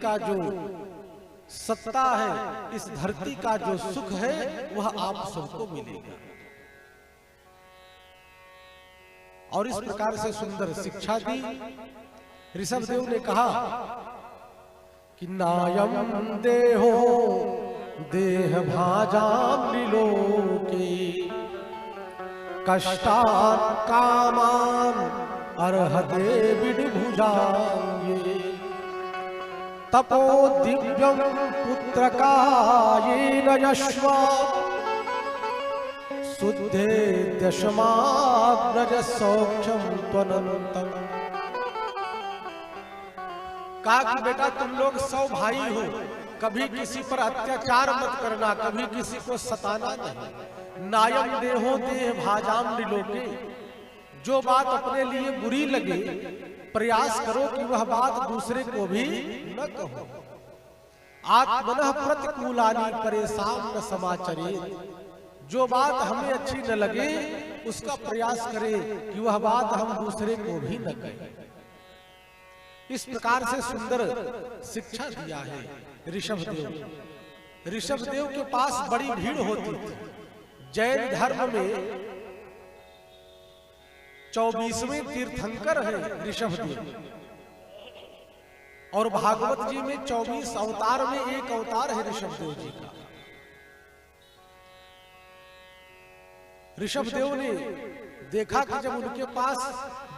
का जो सत्ता है, इस धरती का जो सुख है, वह आप सबको मिलेगा। और इस प्रकार से सुंदर शिक्षा दी। ऋषभदेव ने कहा कि नायम देहो देह भाजामृलोके कष्टान कामान अर्हते विडुभुजाये तपो दिव्यम पुत्रकायेन यश्वा शुद्धे दशमाग्रज सौख्यम त्वनंतम। कहा कि बेटा तुम लोग 100 भाई हो, कभी किसी पर अत्याचार मत करना, कभी किसी को सताना नहीं। नायम देहो देह भाजामृलोके, जो बात अपने लिए बुरी लगे प्रयास करो कि वह बात दूसरे को भी न कहो। आत्मनः प्रतिकूलानि परेशान न समाचरे, जो बात हमें अच्छी न लगे उसका प्रयास करें कि वह बात हम दूसरे को भी न कहें। इस प्रकार से सुंदर शिक्षा दिया है ऋषभदेव। ऋषभदेव के पास बड़ी भीड़ होती थी। जैन धर्म में 24वें तीर्थंकर है ऋषभदेव, और भागवत जी में 24 अवतार में एक अवतार है ऋषभदेव जी का। ऋषभदेव ने देखा कि जब उनके पास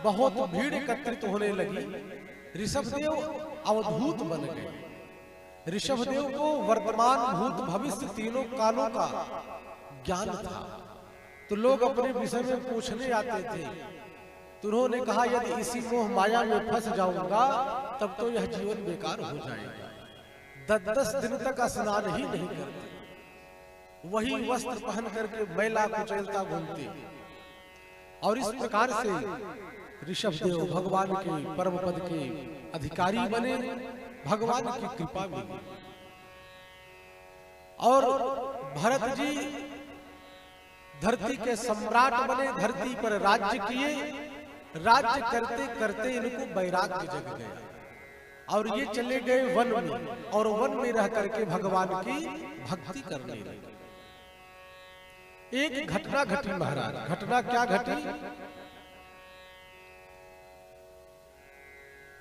बहुत भीड़ एकत्रित होने लगी, ऋषभदेव अवधूत बन गए। ऋषभदेव को वर्तमान भूत भविष्य तीनों कालों का ज्ञान था, तो लोग अपने विषय में पूछने आते थे। तो उन्होंने कहा यदि इसी मोह माया में फंस जाऊंगा तब तो यह जीवन बेकार हो जाएगा। 10 दिन तक स्नान ही नहीं करते, वही वस्त्र पहन करके मैला कुचैलता घूमते। और इस प्रकार से ऋषभदेव भगवान के परम पद के अधिकारी बने, भगवान की कृपा मिली। और भरत जी धरती के सम्राट बने, धरती पर राज्य किए। राज्य करते करते इनको वैराग्य जग गया और ये चले गए वन में, और वन में रह करके भगवान की भक्ति करने लगे। एक घटना घटी महाराज। घटना क्या घटी?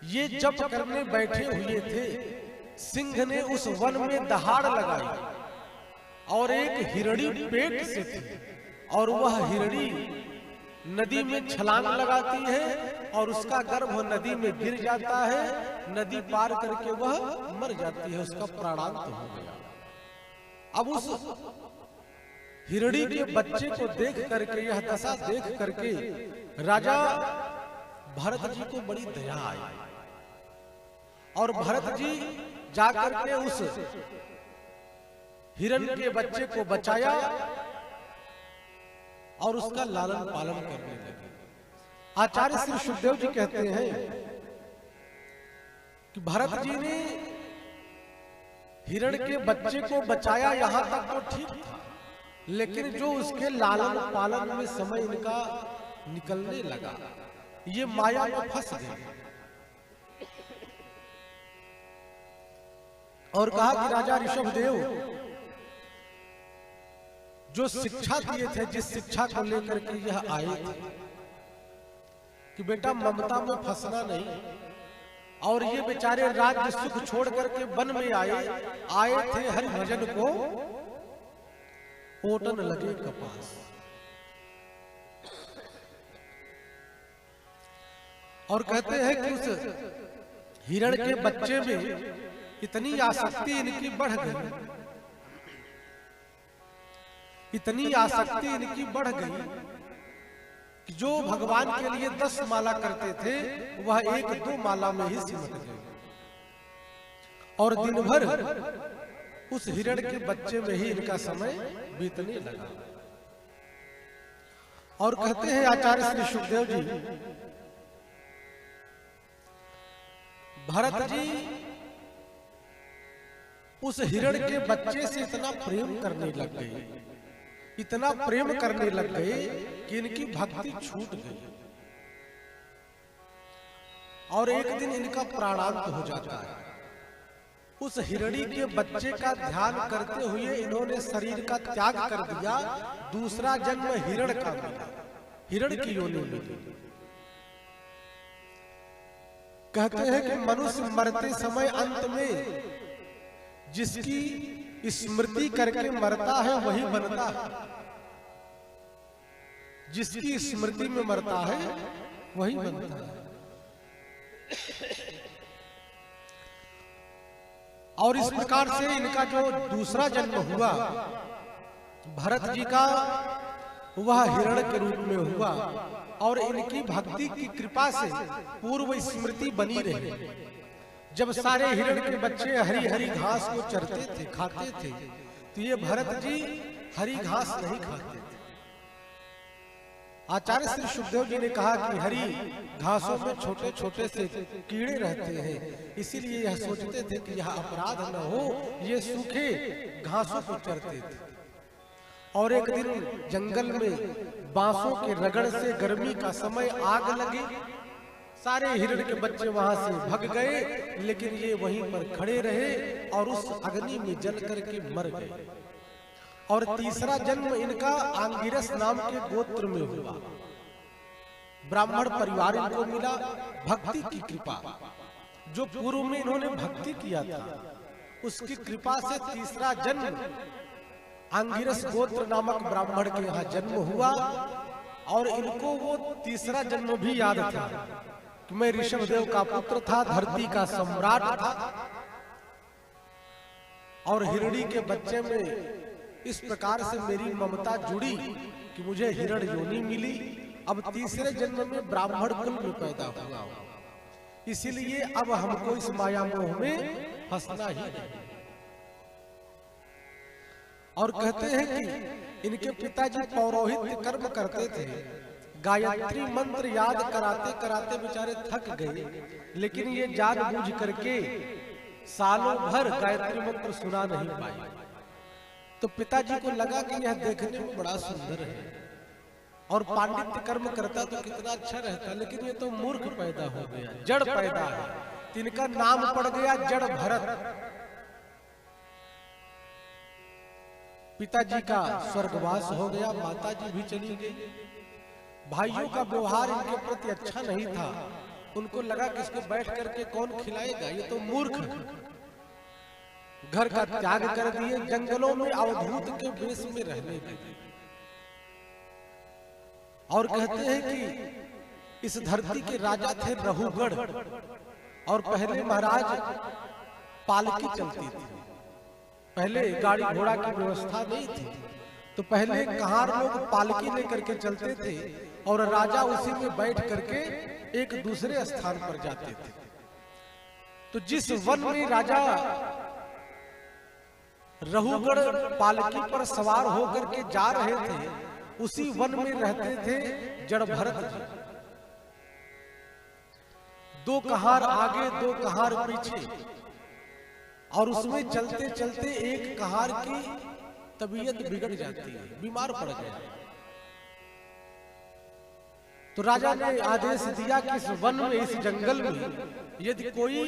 ये जप करने बैठे हुए थे, सिंह ने उस वन में दहाड़ लगाई और एक हिरणी पेट से थी, और वह हिरणी नदी में छलांग लगाती है और उसका गर्भ नदी में गिर जाता है। नदी पार करके वह मर जाती है, उसका प्राणांत हो गया। अब उस हिरणी के बच्चे को देख करके, यह दशा देख करके राजा भरत जी को बड़ी दया आई, और भरत जी जाकर के उस हिरण के बच्चे को बचाया और उसका लालन पालन करने लगे। आचार्य श्री सुखदेव जी कहते हैं कि भरत जी ने हिरण के बच्चे को बचाया, यहां तक तो ठीक था, लेकिन जो उसके लालन पालन में समय इनका निकलने लगा, ये माया में फंस गए। और कहा कि राजा ऋषभदेव जो शिक्षा दिए थे, जिस शिक्षा को लेकर के यह आए थे कि बेटा ममता में फंसना नहीं, और ये बेचारे राज्य सुख छोड़ करके वन में आए थे हरि भजन को ओटन लगे कपास। और कहते हैं कि उस हिरण के बच्चे में इतनी आसक्ति इनकी बढ़ गई, इतनी आसक्ति इनकी बढ़ गई कि जो भगवान के लिए 10 माला करते थे वह 1-2 माला में ही सिमट गए, और दिन भर उस हिरण के बच्चे में ही इनका समय बीतने लगा। और कहते हैं आचार्य श्री सुखदेव जी, भरत जी उस हिरण के बच्चे से इतना प्रेम करने लग गए, इतना प्रेम करने लग गए कि इनकी भक्ति छूट गई, और एक दिन इनका प्राणांत हो जाता है। उस हिरणी के बच्चे का ध्यान करते हुए इन्होंने शरीर का त्याग कर दिया। दूसरा जन्म हिरण का मिला, हिरण की योनि मिली। कहते हैं कि मनुष्य मरते समय अंत में जिसकी स्मृति करके मरता है वही बनता है, जिसकी स्मृति में मरता है वही बनता है। और इस प्रकार से इनका जो दूसरा जन्म हुआ भरत जी का, वह हिरण के रूप में हुआ। और इनकी भक्ति की कृपा से पूर्व स्मृति बनी रही। जब सारे हिरण के बच्चे हरी हरी घास को चरते थे, खाते थे, तो ये भरत जी हरी घास नहीं खाते थे। आचार्य श्री सुखदेव जी ने कहा कि हरी घासों में छोटे छोटे से कीड़े रहते हैं, इसीलिए यह सोचते थे कि यह अपराध न हो, ये सूखे घासों को चरते थे। और एक दिन जंगल में बांसों के रगड़ से गर्मी का समय आग लगी, सारे हिरण के बच्चे वहां से भग गए, लेकिन ये वहीं पर खड़े रहे और उस अग्नि में जल करके मर गए। और तीसरा जन्म इनका आंगिरस नाम के गोत्र में हुआ। ब्राह्मण परिवार इनको मिला, भक्ति की कृपा, जो पूर्व में इन्होंने भक्ति किया था उसकी कृपा से तीसरा जन्म आंगिरस गोत्र नामक ब्राह्मण के यहाँ जन्म हुआ। और इनको वो तीसरा जन्म भी याद था कि मैं ऋषभदेव का पुत्र था, धरती का सम्राट था। और हिरणी के बच्चे में इस प्रकार से मेरी ममता जुड़ी कि मुझे हिरण योनि मिली। अब तीसरे जन्म में ब्राह्मण कुल में पैदा हुआ, इसीलिए अब हमको इस माया मोह में फंसना ही नहीं। और कहते हैं कि इनके पिताजी पौरोहित्य कर्म करते थे, गायत्री मंत्र याद कराते कराते बेचारे थक गए, लेकिन ये जानबूझ करके सालों भर गायत्री मंत्र सुना नहीं पाए। तो पिताजी को लगा कि यह देखने में बड़ा सुंदर है और पांडित्य कर्म करता तो कितना अच्छा रहता, लेकिन ये तो मूर्ख पैदा हो गया, जड़ पैदा है। तो इनका नाम पड़ गया जड़ भरत। पिताजी का स्वर्गवास हो गया, माताजी भी चली गई। भाइयों का व्यवहार इनके प्रति अच्छा नहीं था, उनको लगा कि इसको बैठ करके कौन खिलाएगा, ये तो मूर्ख है। घर का त्याग कर दिए, जंगलों में अवधूत के वेश में रहने लगे। और कहते हैं कि इस धरती के राजा थे रहुगढ़, और पहले महाराज पालकी चलती थी, पहले गाड़ी घोड़ा की व्यवस्था नहीं थी, तो पहले कहार लोग पालकी लेकर के चलते थे और राजा उसी में बैठ करके एक दूसरे स्थान पर जाते थे। तो जिस वन में राजा रहुगढ़ पालकी पर सवार होकर के जा रहे थे, उसी वन में रहते थे जड़ भरत जी। दो कहार आगे, दो कहार पीछे, और उसमें चलते चलते एक कहार की तबीयत बिगड़ जाती है, बीमार पड़ गया। तो राजा ने आदेश दिया कि इस वन में, इस जंगल में यदि कोई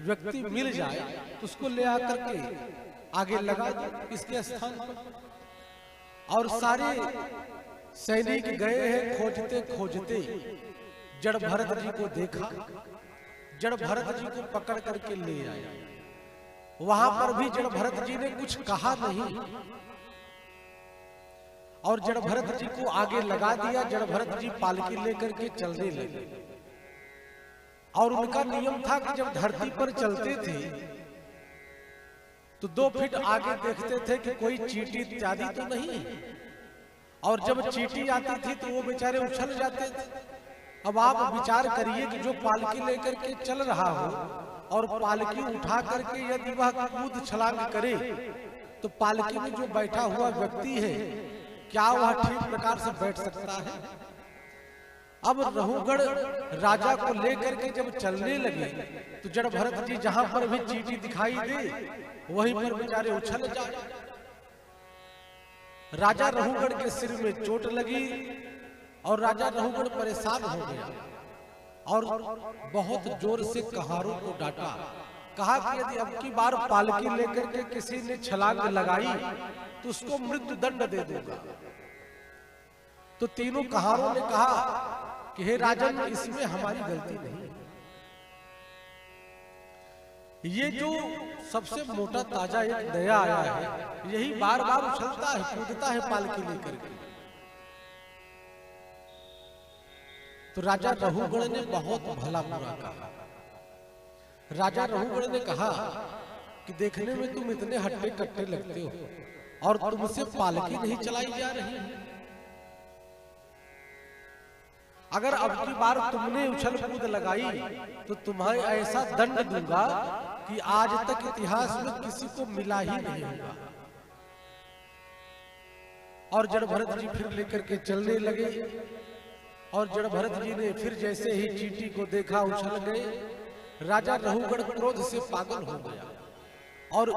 व्यक्ति मिल जाए तो उसको ले आकर के आगे लगा दो इसके स्थान पर। और सारे सैनिक गए हैं, खोजते खोजते जड़ भरत जी को देखा, जड़ भरत जी को पकड़ करके ले आए। वहां पर भी जड़ भरत जी ने कुछ कहा नहीं, और जड़ भरत जी को आगे लगा दिया। जड़ भरत जी पालकी लेकर के चलने लगे, और उनका नियम था कि जब धरती पर चलते थे तो 2 फीट आगे देखते थे कि कोई चींटी इत्यादि तो नहीं है, और जब चींटी आती थी तो वो बेचारे उछल जाते थे। अब आप विचार करिए कि जो पालकी लेकर के चल रहा हो और पालकी उठा करके यदि वह कूद छलांग करे, तो पालकी में जो बैठा हुआ व्यक्ति है, क्या वह ठीक प्रकार से बैठ सकता है? अब रहुगढ़ राजा को लेकर के जब चलने लगे तो जड़ भरत जी जहां पर भी चींटी दिखाई दे वहीं पर बेचारे उछल जाए। राजा रहुगढ़ के सिर में चोट लगी और राजा रहुगढ़ परेशान हो गया और बहुत जोर से कहारों को डांटा कहा कि यदि अब की बार पालकी लेकर के किसी ने छलांग लगाई तो उसको मृत्यु दंड दे दूंगा। तो तीनों कहारों ने कहा कि हे राजन, इसमें हमारी गलती नहीं। ये जो सबसे मोटा ताजा एक नया आया है, यही बार बार उछलता है, कूदता है पालकी लेकर के। तो राजा रहुगण ने बहुत भला बुरा कहा। राजा रहुगण ने कहा कि देखने में तुम इतने हट्टे कट्टे लगते हो और तुमसे पालकी नहीं चलाई जा रही है। अगर अब की बार तुमने उछल कूद लगाई तो तुम्हें ऐसा दंड दूंगा कि आज तक इतिहास में किसी को मिला ही नहीं होगा। और जड़ भरत जी फिर लेकर के चलने लगे और जड़ भरत जी ने फिर जैसे ही चींटी को देखा उछल गए। राजा रहुगण क्रोध से पागल हो गया और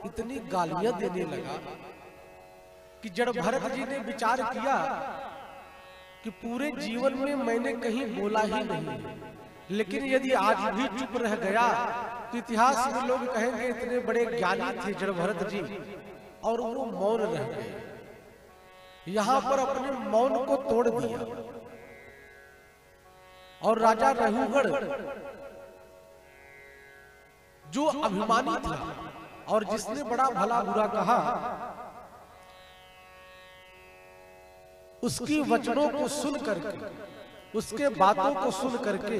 इतनी गालियां देने लगा कि जड़ भरत जी ने विचार किया कि पूरे जीवन में मैंने कहीं बोला ही नहीं, लेकिन यदि आज भी चुप रह गया तो इतिहास में लोग कहेंगे इतने बड़े ज्ञानी थे जड़ भरत जी और वो मौन रह गए। यहां पर अपने मौन को तोड़ दिया और राजा रहुगण जो अभिमानी था और जिसने बड़ा भला बुरा कहा, उसकी वचनों को सुन करके, उसके बातों को सुन करके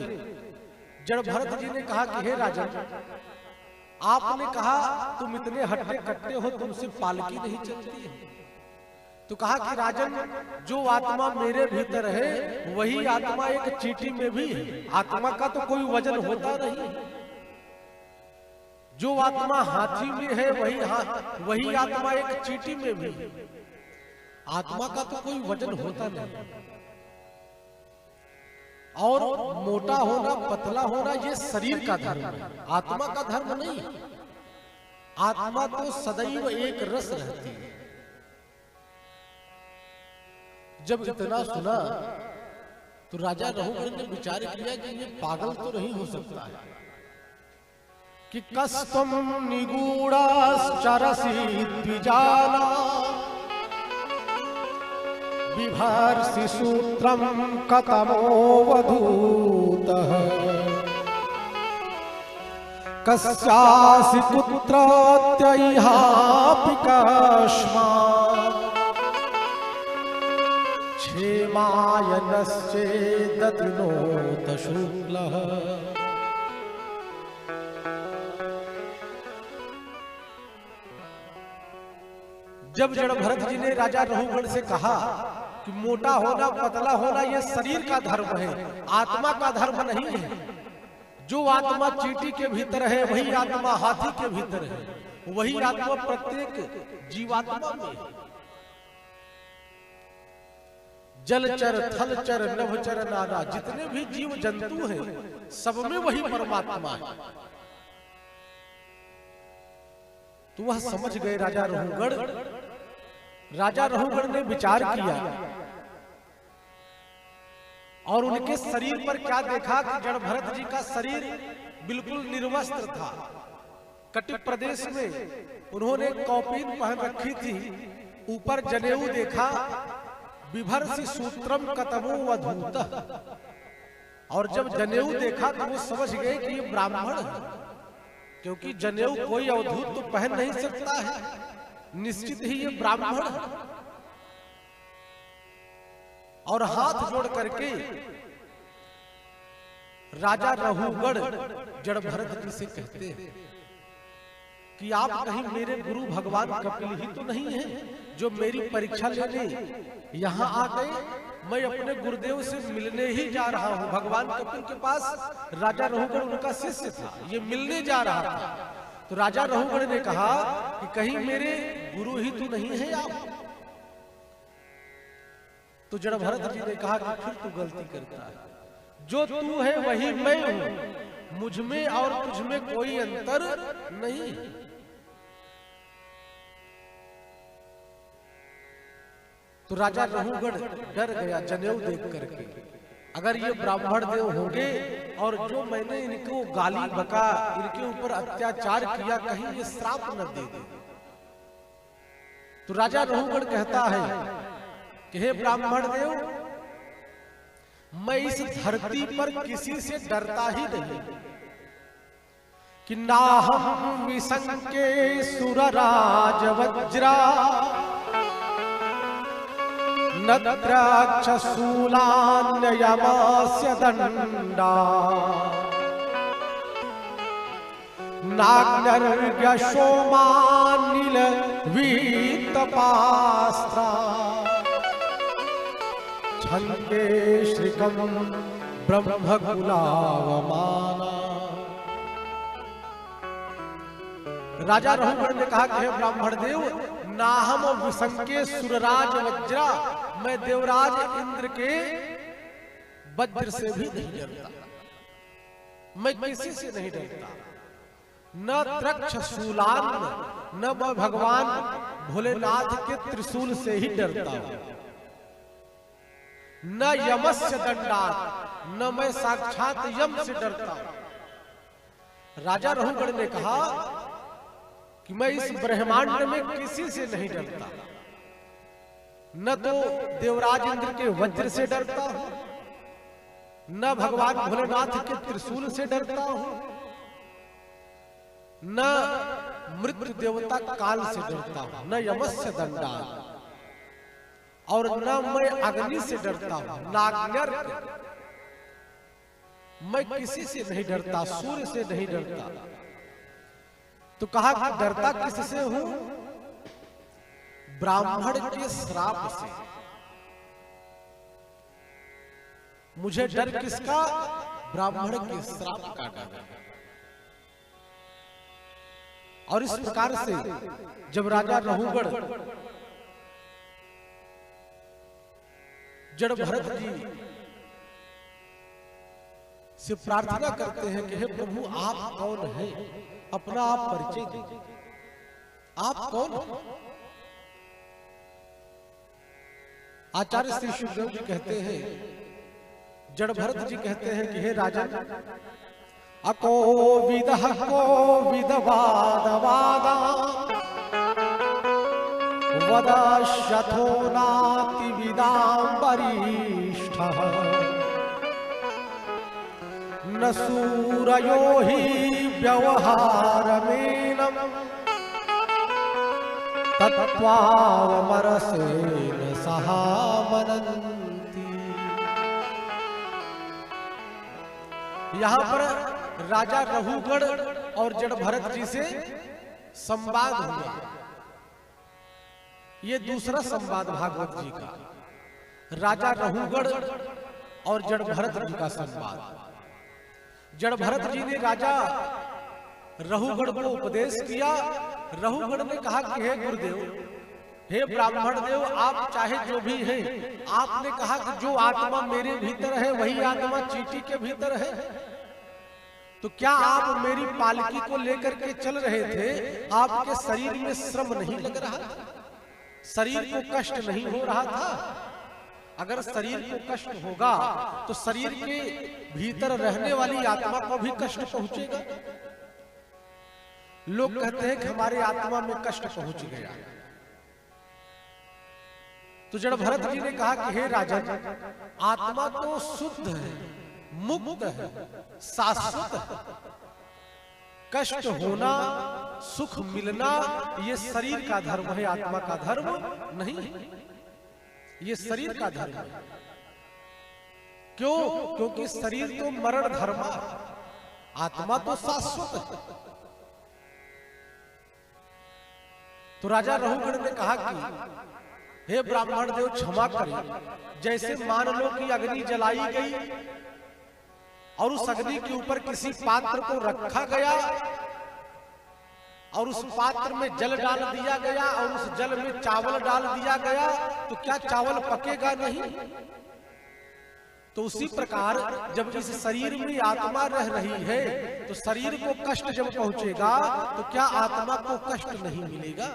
जड़ भरत जी ने कहा कि हे राजन, आपने कहा तुम इतने हट्टे कट्टे हो, तुमसे पालकी नहीं चलती है। तो कहा कि राजन, जो आत्मा मेरे भीतर है वही आत्मा एक चींटी में भी है। आत्मा का तो कोई वजन होता नहीं। जो आत्मा हाथी में है वही आत्मा एक चींटी में भी है। आत्मा का तो कोई वजन होता नहीं। और मोटा होना पतला होना ये शरीर का धर्म है, आत्मा का धर्म नहीं। आत्मा तो सदैव एक रस रहती है। जब इतना सुना तो राजा रहुगण ने विचार किया कि ये पागल तो नहीं हो सकता है कि कस्तम निगूढ़ाश्चरसि द्विजाला बिभर्षि सूत्रम कतमोऽवधूतः कस्यासि पुत्रत्यैहापि कस्मात् क्षेमायनश्चेदतिनोत शुक्लः। जब जड़ भरत जी ने राजा रहुगण से कहा कि मोटा होना पतला होना ये शरीर का धर्म है, आत्मा का धर्म नहीं है। जो आत्मा चींटी के भीतर है वही आत्मा हाथी के भीतर है, वही आत्मा प्रत्येक जीवात्मा में। जलचर, थलचर, नभचर, नाना जितने भी जीव जंतु हैं सब में वही परमात्मा है। तो वह समझ गए राजा रहुगण। राजा रहुगण ने विचार किया और उनके शरीर पर क्या देखा कि जड़ भरत जी का शरीर बिल्कुल निर्वस्त्र था। कटिप प्रदेश में उन्होंने कौपीन पहन रखी थी, ऊपर जनेऊ देखा, बिभर्षि सूत्रम कतमोऽवधूतः। और जब जनेऊ देखा तो वो समझ गए कि ये ब्राह्मण है, क्योंकि जनेऊ कोई अवधूत तो पहन नहीं सकता है, निश्चित ही ये ब्राह्मण है। और हाथ जोड़ करके राजा रहुगण जड़ भरत जी से कहते हैं कि आप कहीं मेरे गुरु भगवान कपिल ही तो नहीं है जो मेरी परीक्षा लेने यहाँ आ गए? मैं अपने गुरुदेव से मिलने ही जा रहा हूँ। भगवान कपिल के पास राजा रहुगण उनका शिष्य था, ये मिलने जा रहा था। तो राजा रहुगण ने कहा कि कहीं मेरे गुरु ही तो नहीं है आप? तो जड़ भरत जी ने कहा कि फिर तू गलती करता है, जो तू है वही मैं हूं, मुझ में और तुझ में कोई अंतर नहीं। तो राजा रहुगण डर गया जनेऊ देख करके अगर ये ब्राह्मण देव होंगे और जो मैंने इनको गाली बका, इनके ऊपर अत्याचार किया, कहीं ये श्राप न दे दे। तो राजा रहुगण कहता है कि हे ब्राह्मण देव, मैं इस धरती पर किसी से डरता ही नहीं कि ना हम विसंके सुरराज वज्रा न द्राक्षशूलान्ययमास्य दंडा नाग्नर्यशोमानिल वीतपास्त्रा छन्दे श्रिकं ब्रह्मकुलावमाना। राजा रहुगण ने कहा कि हे ब्राह्मण देव, नाहम विसंके सुरराज वज्रा, मैं देवराज इंद्र के वज्र से भी नहीं डरता, मैं किसी से नहीं डरता। न द्राक्षशूलान, न मैं भगवान भोलेनाथ के त्रिशूल से ही डरता हूं, न यमस्य दंडात, न मैं साक्षात यम से डरता हूं। राजा रहुगण ने कहा कि मैं इस ब्रह्मांड में किसी से नहीं डरता, न तो देवराज इंद्र के वज्र से डरता हूं, न भगवान भोलेनाथ के त्रिशूल से डरता हूं, न मृत्यु देवता काल से डरता हूं, न यमस्य दंडात, और न मैं अग्नि से डरता हूं, नाग्नर्क, मैं किसी से नहीं डरता, सूर्य से नहीं डरता। तो कहा कि डरता किससे हूं? ब्राह्मण के श्राप से। मुझे डर किसका? ब्राह्मण के श्राप का डर। और इस प्रकार से जब राजा रहुगण जड़ भरत जी से प्रार्थना करते हैं कि हे प्रभु, आप कौन हैं? अपना आप परिचय दीजिए, आप कौन हो? आचार्य श्री सुखदेव जी कहते हैं, जड़ भरत जी कहते हैं कि हे राजन, अको विदः को विदवादवादा वदश्यथो नाति विदाम्बरीष्ठः न सूरयो हि व्यवहारमेनं तत्त्वावमरसेन सहामनन्ति। यहां पर राजा रहुगण और जड़ भरत जी से संवाद हुआ। ये दूसरा संवाद भागवत जी का, राजा रहुगण और जड़ भरत जी का संवाद। जड़ भरत जी ने राजा रहुगण को उपदेश किया। रहुगण ने कहा कि हे गुरुदेव, हे ब्राह्मण देव, आप चाहे जो भी हैं, आपने कहा कि जो आत्मा मेरे भीतर है वही आत्मा चींटी के भीतर है, तो क्या आप मेरी पालकी को लेकर के चल रहे थे? आपके शरीर में श्रम नहीं लग रहा था? शरीर को कष्ट नहीं हो रहा था? अगर शरीर को कष्ट होगा तो शरीर के भीतर रहने वाली आत्मा को भी कष्ट पहुंचेगा। लोग कहते हैं कि हमारे आत्मा में कष्ट पहुंच गया। तो जड़ भरत जी ने कहा कि हे राजन, आत्मा तो शुद्ध है, मुक्त है, शाश्वत है। कष्ट होना, सुख मिलना, ये शरीर का धर्म है, आत्मा का धर्म नहीं है। ये शरीर का धर्म है। क्यों? क्योंकि शरीर तो मरण धर्म है, आत्मा तो शाश्वत है। तो राजा रहुगण ने कहा कि हे ब्राह्मण देव, क्षमा करें, जैसे मान लो कि अग्नि जलाई गई और उस अग्नि के ऊपर किसी पात्र को रखा गया और उस पात्र में जल डाल दिया गया और उस जल में चावल डाल दिया गया, तो क्या चावल पकेगा नहीं? तो उसी प्रकार जब इस शरीर में आत्मा रह रही है तो शरीर को कष्ट जब पहुंचेगा तो क्या आत्मा को कष्ट नहीं मिलेगा?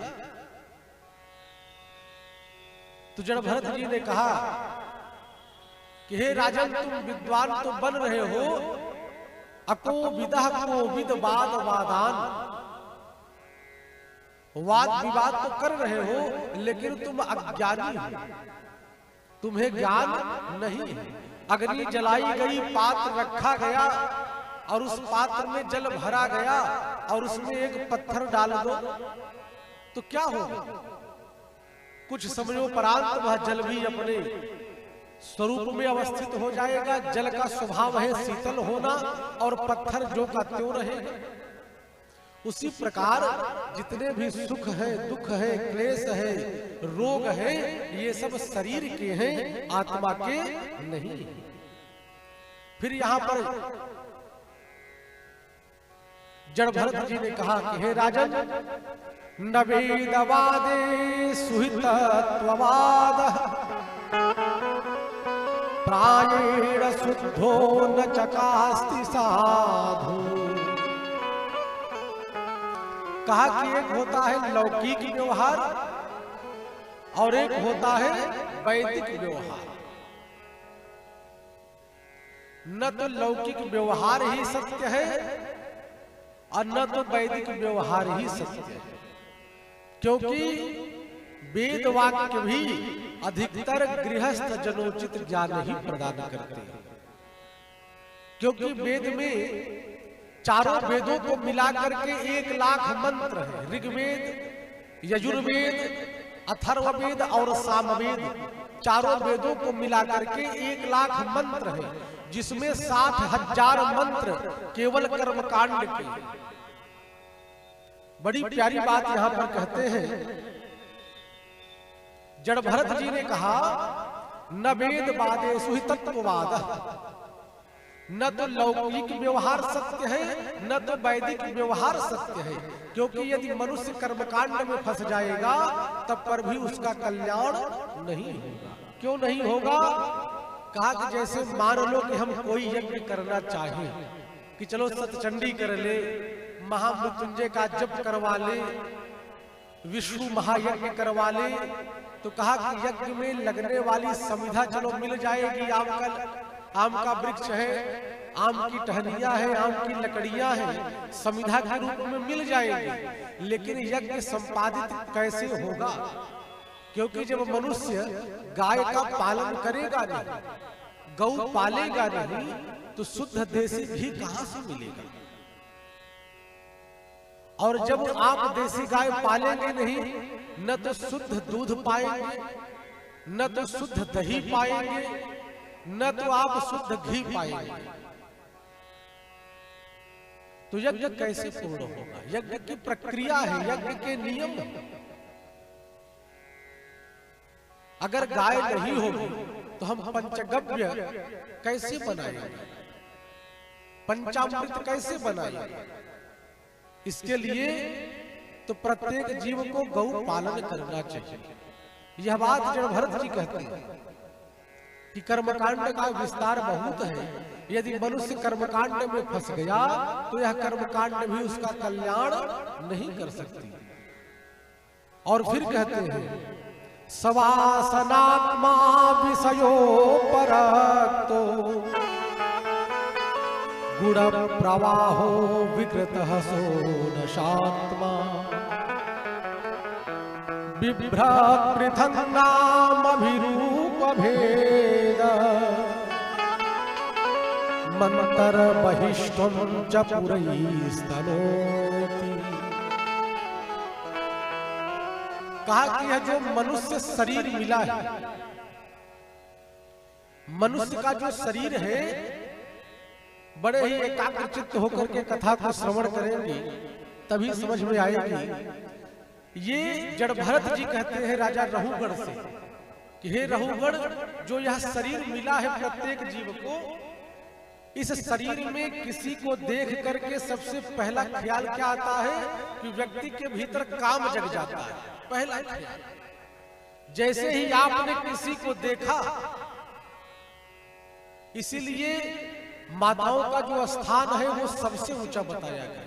तो जड़ भरत जी ने कहा कि हे राजन, तुम विद्वान तो बन रहे हो, अको विदह को विद वाद वादान, वाद विवाद तो कर रहे हो, लेकिन तुम अज्ञानी हो, तुम्हें ज्ञान नहीं है। अग्नि जलाई गई, पात्र रखा गया और उस पात्र में जल भरा गया और उसमें एक पत्थर डाल दो तो क्या होगा? कुछ समयोपरांत वह जल भी अपने स्वरूप में अवस्थित हो जाएगा। जल का स्वभाव है शीतल होना और पत्थर जो का त्यों रहेगा। उसी प्रकार जितने भी सुख है, दुख है, क्लेश है, रोग है, ये सब शरीर के हैं, आत्मा के नहीं। फिर यहां पर जड़ भरत जी ने कहा कि हे राजन, न वेदवादे सुहितत्ववाद प्रायेण शुद्धो न चकास्ति साधु। कहा कि एक होता है लौकिक व्यवहार और एक होता है वैदिक व्यवहार। न तो लौकिक व्यवहार ही सत्य है और न तो वैदिक व्यवहार ही सत्य है, क्योंकि वेद वाक्य भी अधिकतर गृहस्थ जनोचित ज्ञान ही प्रदान करते हैं। क्योंकि वेद में चारों वेदों को मिलाकर के 1,00,000 मंत्र है। ऋग्वेद, यजुर्वेद, अथर्ववेद और सामवेद, चारों वेदों को मिलाकर के 1,00,000 मंत्र है, जिसमें 60,000 मंत्र केवल कर्मकांड के। बड़ी प्यारी बात यहां पर कहते हैं जड़ भरत जी ने कहा, न वेद वादे सुहितत्ववाद, न तो लौकिक व्यवहार सत्य है न तो वैदिक व्यवहार सत्य है। क्योंकि यदि मनुष्य कर्मकांड में फंस जाएगा तब पर भी उसका कल्याण नहीं होगा। क्यों नहीं होगा? कहा कि जैसे मान लो कि हम कोई यज्ञ करना चाहें कि चलो सतचंडी कर ले, महामृत्युंजय का जप करवा ले, विष्णु महायज्ञ करवा ले, तो कहा कि यज्ञ में लगने वाली समिधा चलो मिल जाएगी। आम का वृक्ष है, आम की टहनियां है, आम की लकड़ियां हैं, समिधा के रूप में मिल जाएगी। लेकिन यज्ञ संपादित कैसे होगा? क्योंकि जब मनुष्य गाय का पालन करेगा नहीं, गौ पालेगा नहीं, तो शुद्ध देसी घी कहां से मिलेगा? और जब आप देसी गाय पालेंगे नहीं, न तो शुद्ध दूध पाएंगे, न तो शुद्ध दही पाएंगे, न तो आप शुद्ध घी पाएंगे। तो यज्ञ कैसे पूर्ण होगा? यज्ञ की प्रक्रिया है, यज्ञ के नियम है। अगर गाय नहीं होगी तो हम पंचगव्य कैसे बनाएंगे? पंचामृत कैसे बनाएंगे? इसके लिए तो प्रत्येक जीव को गौ पालन करना चाहिए। यह बात जड़ भरत जी कहते हैं कि कर्मकांड का विस्तार बहुत है। यदि मनुष्य कर्मकांड में फंस गया तो यह कर्मकांड भी उसका कल्याण नहीं कर सकती। और फिर कहते हैं, सवासनात्मा विषयो परक्तो गुण प्रवाहो विकृतः सोनशात्मा बिभ्रत् पृथक् नाम अभिरूप भेद मंतर बहिष्ठं च पुरैस्तनोति। कहा कि यह जो मनुष्य शरीर मिला है, मनुष्य का जो शरीर है, बड़े ही एकाग्रचित्त होकर के कथा को श्रवण करेंगे तभी समझ में आएगी। ये जड़ भरत जी कहते हैं राजा रहुगढ़ से कि हे रहुगढ़, जो यह शरीर मिला है प्रत्येक जीव को, इस शरीर में किसी को देख करके सबसे पहला ख्याल क्या आता है कि व्यक्ति के भीतर काम जग जाता है। पहला ख्याल, जैसे ही आपने किसी को देखा, इसीलिए माताओं का जो स्थान है वो सबसे ऊंचा बताया गया,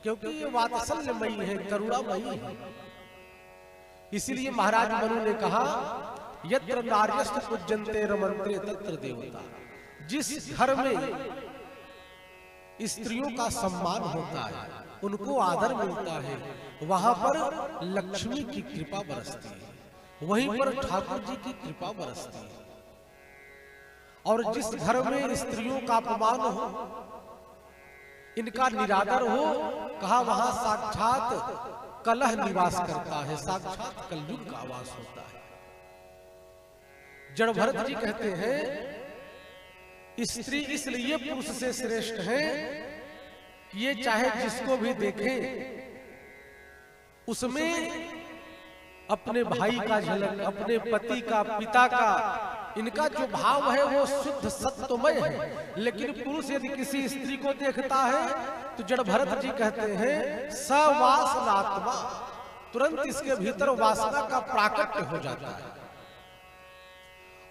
क्योंकि ये वात्सल्यमयी है, करुणामयी है। इसीलिए महाराज मनु ने कहा यत्र नार्यस्तु पूज्यन्ते रमन्ते तत्र देवता। जिस घर में स्त्रियों का सम्मान होता है, उनको आदर मिलता है, वहां पर लक्ष्मी की कृपा बरसती है, वहीं पर ठाकुर जी की कृपा बरसती है। और जिस घर में स्त्रियों का अपमान हो, इनका निरादर हो, कहा वहां साक्षात कलह निवास करता है, साक्षात कलयुग का आवास होता है। जड़ भरत जी कहते हैं स्त्री इसलिए पुरुष से श्रेष्ठ है कि ये चाहे जिसको भी देखे उसमें अपने भाई का झलक, अपने पति का, पिता का, इनका जो भाव है वो शुद्ध सत्वमय है। लेकिन पुरुष यदि किसी स्त्री को देखता है तो जड़ भरत जी कहते हैं सवासनात्मा, तुरंत इसके भीतर वासना का प्राकट्य हो जाता है।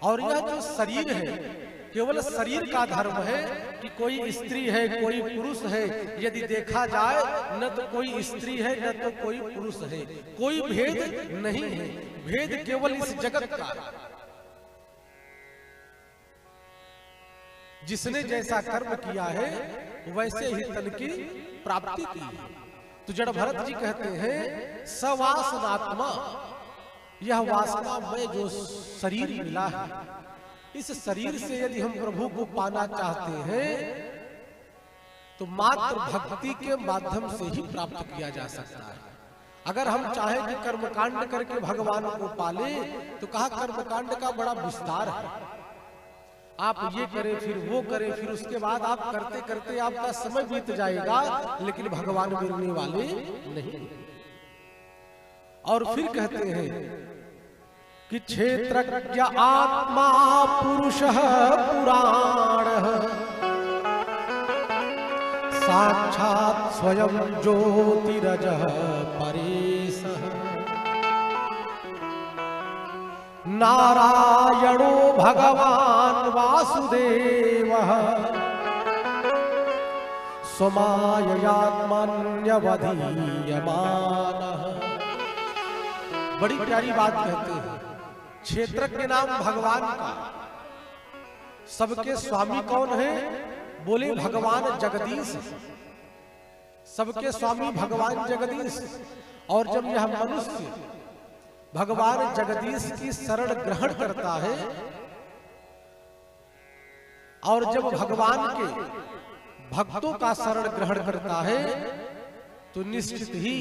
और यह जो शरीर है केवल शरीर का धर्म है कि कोई स्त्री है कोई पुरुष है, यदि देखा जाए न तो कोई स्त्री है न तो कोई पुरुष है, कोई भेद नहीं है, भेद केवल इस जगत का है। जिसने जैसा कर्म किया है वैसे ही तन की प्राप्ति की है। तो जड़ भरत जी कहते हैं सवासनात्मा, यह वासना में जो शरीर मिला है, इस शरीर से यदि हम प्रभु को पाना चाहते हैं तो मात्र भक्ति के माध्यम से ही प्राप्त किया जा सकता है। अगर हम चाहें कि कर्मकांड करके भगवान को पाले तो कहा कर्मकांड का बड़ा विस्तार है, आप ये करें फिर वो करें, फिर उसके बाद आप करते करते आपका समय बीत जाएगा, लेकिन भगवान मिलने वाले नहीं। और फिर कहते हैं कि क्षेत्रज्ञ आत्मा पुरुषः पुराणः साक्षात् स्वयं ज्योतिरजः परेशः नारायणो भगवान् वासुदेवः स्वमाययात्मन्यवधीयमानः। बड़ी प्यारी बात कहते हैं, क्षेत्रज्ञ नाम भगवान का। सबके स्वामी कौन है? बोले भगवान जगदीश। सबके स्वामी भगवान जगदीश। और जब यह मनुष्य भगवान जगदीश की शरण ग्रहण करता है और जब भगवान के भक्तों का शरण ग्रहण करता है तो निश्चित ही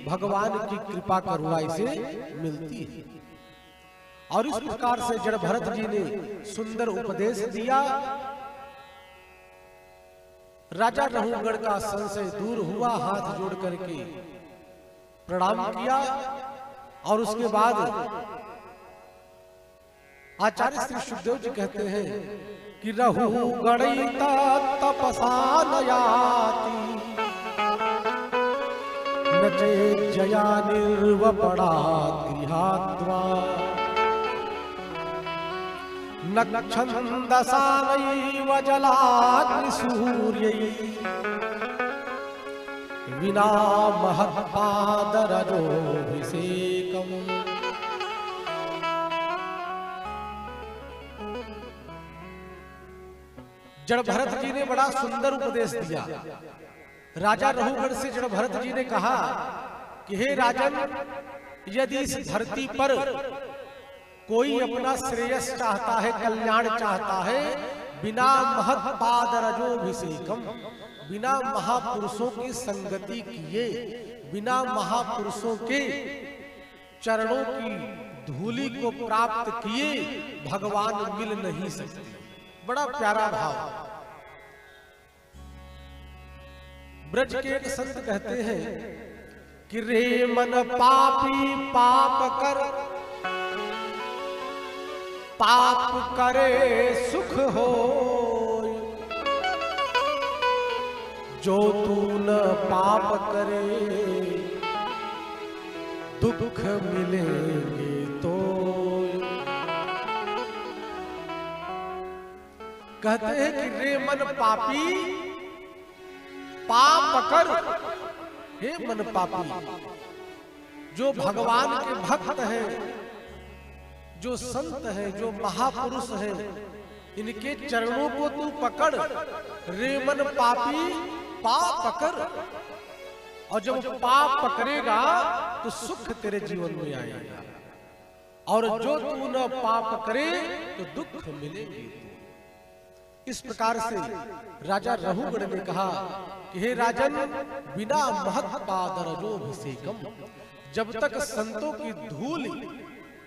भगवान की कृपा करुणाई से मिलती है। और इस प्रकार से जड़ भरत जी ने सुंदर उपदेश दिया। राजा रहुगढ़ का संशय दूर हुआ, हाथ जोड़ करके प्रणाम किया। और उसके बाद आचार्य श्री सुखदेव जी कहते हैं कि रहुगढ़िता तपसा नयाति नचे जया निर्वपड़ा गृहाद्वा नक्षन्दसानैव जलाग्निसूर्यै विना महत्पादरजोऽभिषेकम्। जड़ भरत जी ने बड़ा सुंदर उपदेश दिया। राजा रहुगढ़ से जड़ भरत जी ने कहा कि हे राजन, यदि इस धरती पर कोई अपना श्रेयस चाहता है, कल्याण चाहता है, बिना महत्पादरजोऽभिषेकम्, बिना महापुरुषों की संगति किए, बिना महापुरुषों के चरणों की धूलि को प्राप्त किए भगवान मिल नहीं सकते। बड़ा प्यारा भाव। ब्रज के एक संत कहते हैं कि रे मन पापी पाप कर, पाप करे सुख हो, जो तू न पाप करे दुख मिलेंगे तो। कहते हैं कि रे मन पापी पाप कर, हे मन पापी, जो भगवान के भक्त हैं, जो संत है, जो महापुरुष है, इनके चरणों को तू पकड़, रे मन पापी पाप पकड़। और जब पाप पकड़ेगा तो सुख तेरे जीवन में आएगा, और जो तू न पाप करे तो दुख मिलेंगे। इस प्रकार से राजा रहुगण ने कहा कि हे राजन, बिना महत् पादरजोभिषेकम, जब तक संतों की धूल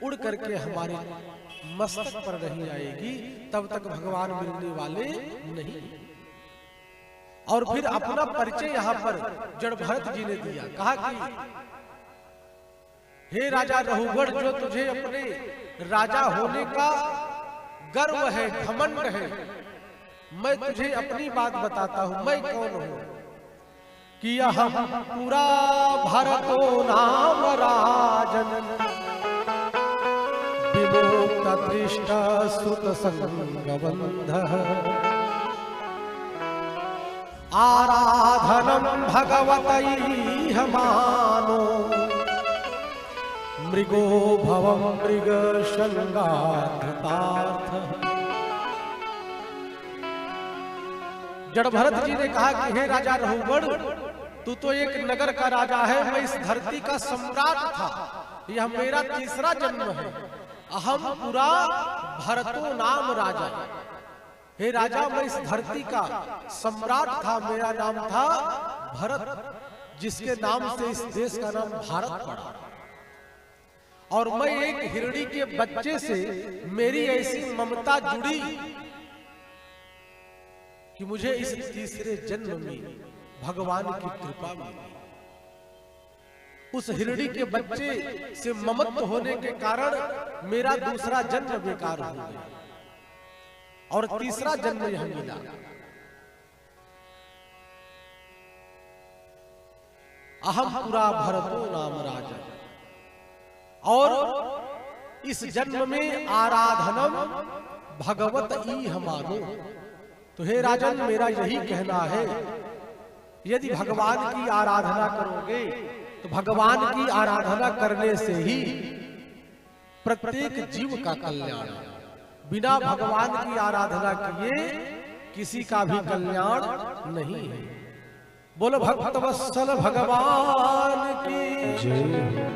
उड़ करके हमारे मस्तक पर नहीं आएगी तब तक भगवान मिलने वाले नहीं। और फिर अपना परिचय यहाँ पर जड़ भरत जी ने दिया, कहा कि हे राजा रहुगण, जो तुझे अपने राजा होने का गर्व है, घमंड है, मैं तुझे अपनी बात बताता हूं, मैं कौन हूं। कि यह पूरा भरतो नाम राजन, विमुक्त दृष्ट सुत संगबंध, आराधनम भगवतई मानो, मृगो भवम मृग शंगार्थ। जड़ भरत जी ने कहा कि हे राजा रहुगण, तू तो एक नगर का राजा है, मैं इस धरती का सम्राट था, यह मेरा तीसरा जन्म है। अहम पुरा भरतो नाम राजा। हे राजा, मैं इस धरती का सम्राट था, मेरा नाम था भरत, जिसके नाम से इस देश का नाम भारत पड़ा। और मैं एक हिरणी के बच्चे से मेरी ऐसी ममता जुड़ी कि मुझे इस तीसरे जन्म में भगवान की कृपा मिली। उस हिरणी के बच्चे से ममत्व होने के कारण मेरा दूसरा जन्म बेकार हो गया और तीसरा जन्म यह मिला। अहम पुरा भरतो नाम राजा। और इस जन्म में आराधनम भगवत ई हमारो। तो हे राजन, मेरा यही कहना है, यदि भगवान की आराधना करोगे तो भगवान की आराधना करने से ही प्रत्येक जीव का कल्याण। बिना भगवान की आराधना किए किसी का भी कल्याण नहीं है। बोलो भक्तवत्सल भगवान की जय।